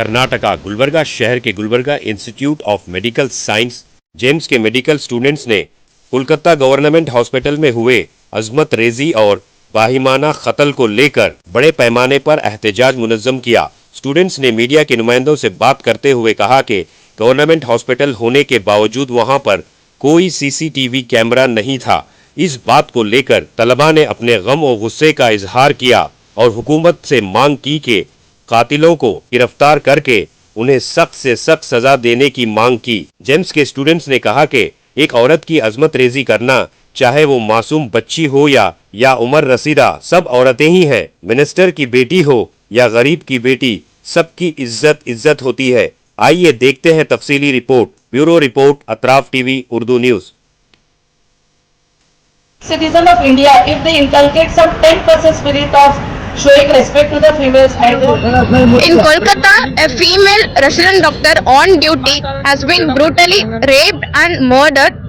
कर्नाटका गुलबर्गा शहर के Gulbarga institute of medical science James के मेडिकल स्टूडेंट्स ने कोलकाता गवर्नमेंट हॉस्पिटल में हुए अजमत रेजी और बाहिमाना कत्ल को लेकर बड़े पैमाने पर एहतजाज मुनज़्ज़म किया। स्टूडेंट्स ने मीडिया के नुमाइंदों से बात करते हुए कहा कि गवर्नमेंट हॉस्पिटल होने के बावजूद वहां पर कोई सीसीटीवी कैमरा नहीं था। इस बात को लेकर तलबा ने अपने गम और गुस्से का इजहार किया और हुकूमत से मांग की कि कातिलों को गिरफ्तार करके उन्हें सख्त से सख्त सजा देने की मांग की। जेम्स के स्टूडेंट्स ने कहा कि एक औरत की अजमत रेजी करना, चाहे वो मासूम बच्ची हो या उम्र रसीदा, सब औरतें ही हैं। मिनिस्टर की बेटी हो या गरीब की बेटी, सबकी इज्जत होती है। आइए देखते हैं तफसीली report. Bureau report, Atraf TV Urdu news. Citizen of India, if they inculcate some 10% spirit of showing respect to the females and in Kolkata, a female resident doctor on duty has been brutally raped and murdered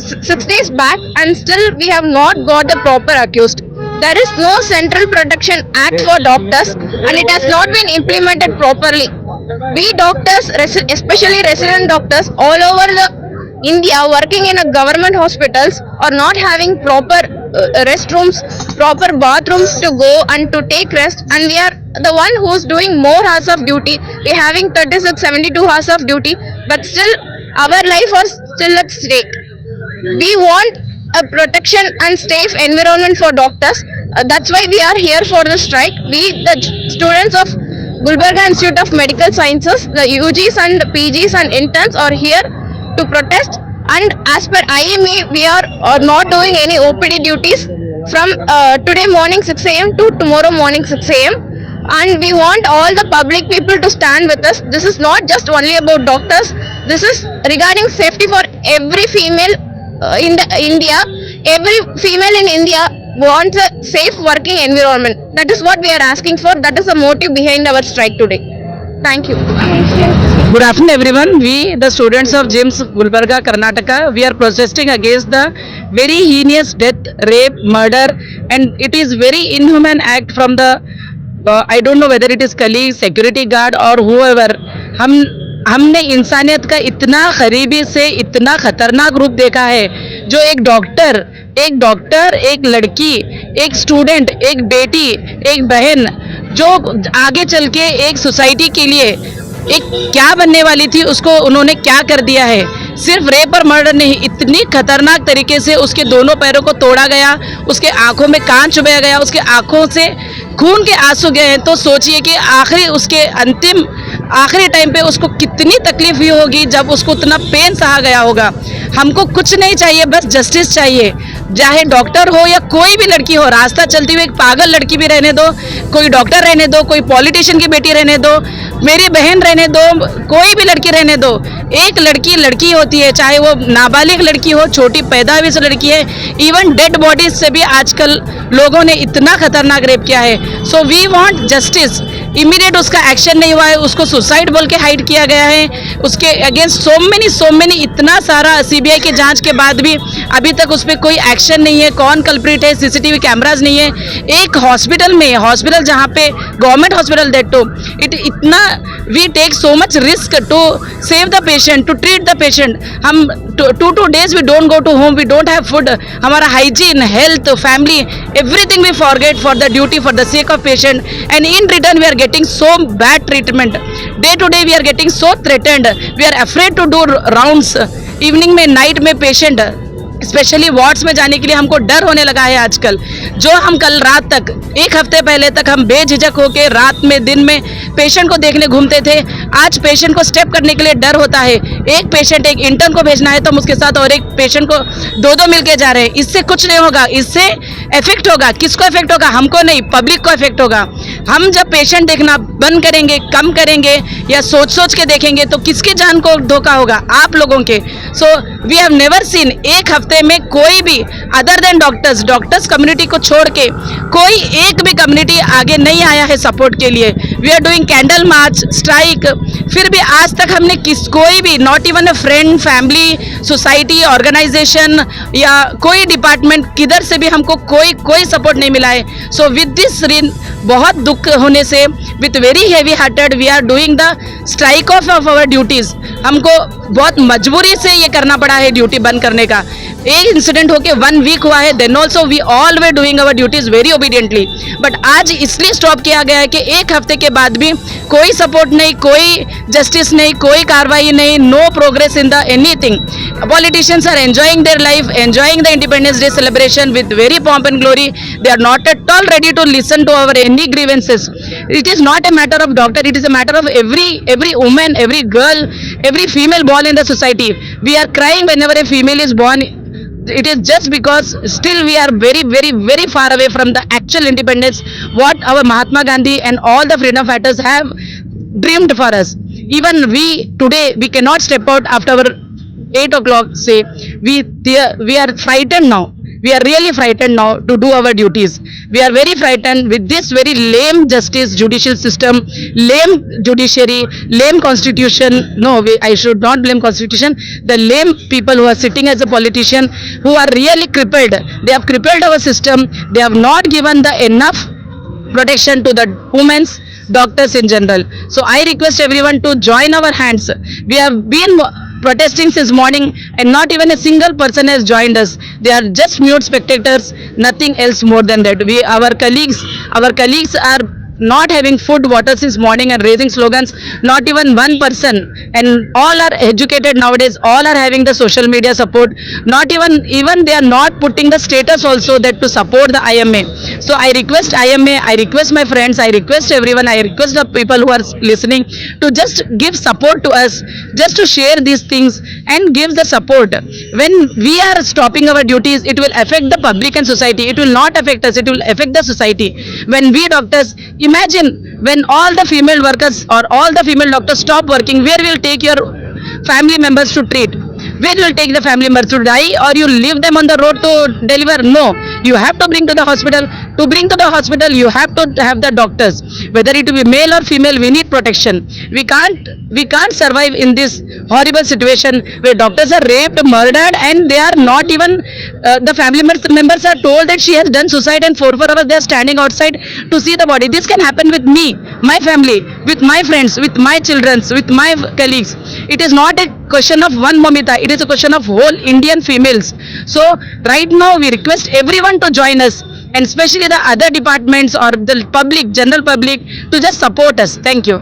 6 days back, and still we have not got the proper accused. There is no Central Protection Act for doctors and it has not been implemented properly. We doctors, especially resident doctors all over the India working in a government hospitals are not having proper restrooms, proper bathrooms to go and to take rest, and we are the one who's doing more hours of duty. We're having 36-72 hours of duty, but still our life is still at stake. We want a protection and safe environment for doctors. That's why we are here for the strike. We, the students of Gulbarga Institute of Medical Sciences, the UGs and PGs and interns are here to protest, and as per IME we are not doing any OPD duties from today morning 6 AM to tomorrow morning 6 AM, and we want all the public people to stand with us. This is not just only about doctors, this is regarding safety for every female in India. Every female in India wants a safe working environment. That is what we are asking for. That is the motive behind our strike today. Thank you. Good afternoon everyone. We, the students of JIMS Gulbarga, Karnataka, we are protesting against the very heinous death, rape, murder, and it is very inhuman act from the I don't know whether it is colleague, security guard or whoever. हमने इंसानियत का इतना करीबी से इतना खतरनाक रूप देखा है, जो एक डॉक्टर, एक लड़की, एक स्टूडेंट, एक बेटी, एक बहन, जो आगे चल के एक सोसाइटी के लिए एक क्या बनने वाली थी, उसको उन्होंने क्या कर दिया है। सिर्फ रेप और मर्डर नहीं, इतनी खतरनाक तरीके से उसके दोनों पैरों को तोड़ा गया, उसके आंखों में कान चुभाया गया, उसके आंखों से खून के आंसू गए हैं। तो सोचिए कि आखिरी टाइम पे उसको कितनी तकलीफ हुई होगी, जब उसको उतना पेन सहा गया होगा। हमको कुछ नहीं चाहिए, बस जस्टिस चाहिए। चाहे डॉक्टर हो या कोई भी लड़की हो, रास्ता चलती हुई एक पागल लड़की भी रहने दो, कोई डॉक्टर रहने दो, कोई पॉलिटिशियन की बेटी रहने दो, मेरी बहन रहने दो, कोई भी लड़की रहने दो। एक लड़की होती है, चाहे वो नाबालिग लड़की हो, छोटी पैदाइश लड़की है। इवन डेड बॉडीज से भी आजकल लोगों ने इतना खतरनाक रेप किया है। So we want justice. Immediate उसका एक्शन नहीं हुआ है, उसको सुसाइड बोल के हाइड किया गया है। उसके अगेंस्ट सो मेनी इतना सारा सीबीआई की जांच के बाद भी अभी तक उस पर कोई एक्शन नहीं है। कौन कल्प्रिट है, सीसीटीवी कैमराज नहीं है। एक हॉस्पिटल जहाँ पे गवर्नमेंट हॉस्पिटल दैट टू इतना we take so much risk to save the patient, to treat the patient. हम 2 days we don't go to home, we don't have food. हमारा hygiene, health, family, everything we forget for the duty, for the sake of patient, and in return we are getting so bad treatment. Day to day we are getting so threatened. We are afraid to do rounds. Evening में, night में patient, specially wards में जाने के लिए हमको डर होने लगा है आजकल। जो हम कल रात तक, 1 हफ्ते पहले तक हम बेझिझक होके रात में, दिन में पेशेंट को देखने घूमते थे, आज पेशेंट को स्टेप करने के लिए डर होता है। एक पेशेंट, एक इंटर्न को भेजना है तो हम उसके साथ और एक पेशेंट को 2 मिलके जा रहे हैं। इससे कुछ नहीं होगा, इससे इफेक्ट होगा। किसको इफेक्ट होगा? हमको नहीं, पब्लिक को इफेक्ट होगा। हम जब पेशेंट देखना बंद करेंगे, कम करेंगे या सोच के देखेंगे तो किसके जान को धोखा होगा? आप लोगों के। So we have never seen, 1 हफ्ते में कोई भी अदर देन डॉक्टर्स कम्युनिटी को छोड़ के कोई एक भी कम्युनिटी आगे नहीं आया है सपोर्ट के लिए। We are doing candle march, strike, फिर भी आज तक हमने कोई भी, not even a friend, family, society, organisation या कोई डिपार्टमेंट, किधर से भी हमको कोई सपोर्ट नहीं मिला है। सो विद दिस बहुत दुख होने से with very heavy hearted we are doing the strike off of our duties. हमको बहुत मजबूरी से ये करना पड़ा है ड्यूटी बंद करने का. एक इंसिडेंट होके 1 वीक हुआ है, then also we all were doing our duties very obediently. But आज इसलिए स्टॉप किया गया है कि एक हफ्ते के बाद भी कोई सपोर्ट नहीं, कोई जस्टिस नहीं, कोई कार्रवाई नहीं, no progress in the anything. Politicians are enjoying their life, enjoying the Independence Day celebration with very pomp and glory. They are not at all ready to listen to our any grievances. It is not a matter of doctor, it is a matter of every woman, every girl, every female born in the society. We are crying whenever a female is born. It is just because still we are very far away from the actual independence what our Mahatma Gandhi and all the freedom fighters have dreamed for us. Even we today we cannot step out after our 8 o'clock say. We are frightened now. We are really frightened now to do our duties. We are very frightened with this very lame justice judicial system, lame judiciary, lame constitution. No, I should not blame constitution. The lame people who are sitting as a politician who are really crippled. They have crippled our system. They have not given the enough protection to the women's doctors in general. So I request everyone to join our hands. We have been protesting since morning and not even a single person has joined us. They are just mute spectators, nothing else more than that. Our colleagues are not having food, water since morning and raising slogans. Not even one person, and all are educated nowadays. All are having the social media support. Not even they are not putting the status also that to support the IMA. So I request IMA, I request my friends, I request everyone, I request the people who are listening to just give support to us, just to share these things and give the support. When we are stopping our duties, it will affect the public and society. It will not affect us, it will affect the society. When we doctors, imagine when all the female workers or all the female doctors stop working, where will take your family members to treat? Where you will take the family members to die, or you leave them on the road to deliver? No, you have to bring to the hospital. To bring to the hospital, you have to have the doctors. Whether it will be male or female, we need protection. We can't survive in this horrible situation where doctors are raped, murdered, and they are not even the family members are told that she has done suicide, and 4 hours they are standing outside to see the body. This can happen with me, my family, with my friends, with my children, with my colleagues. It is not a question of one Momita, it is a question of whole Indian females. So right now we request everyone to join us, and especially the other departments or the public, general public, to just support us. Thank you.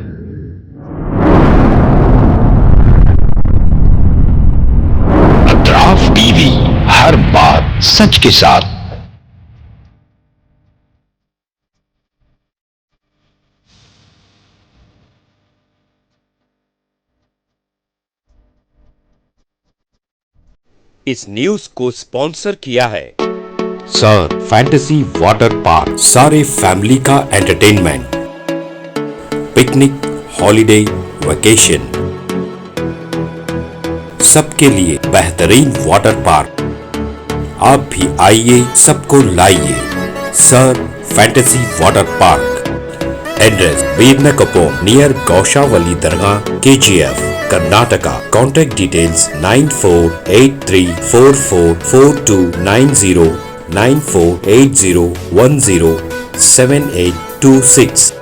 Atraf TV, हर बात सच के साथ। इस news को sponsor किया है sir fantasy water park. सारे फैमिली का एंटरटेनमेंट, पिकनिक, हॉलिडे, वेकेशन, सबके लिए बेहतरीन वाटर पार्क। आप भी आइए, सबको लाइए। Sir fantasy water park. Address Veernakoppam near Gaushavali Dargah, KGF, Karnataka. Contact details 9483444290 9480107826.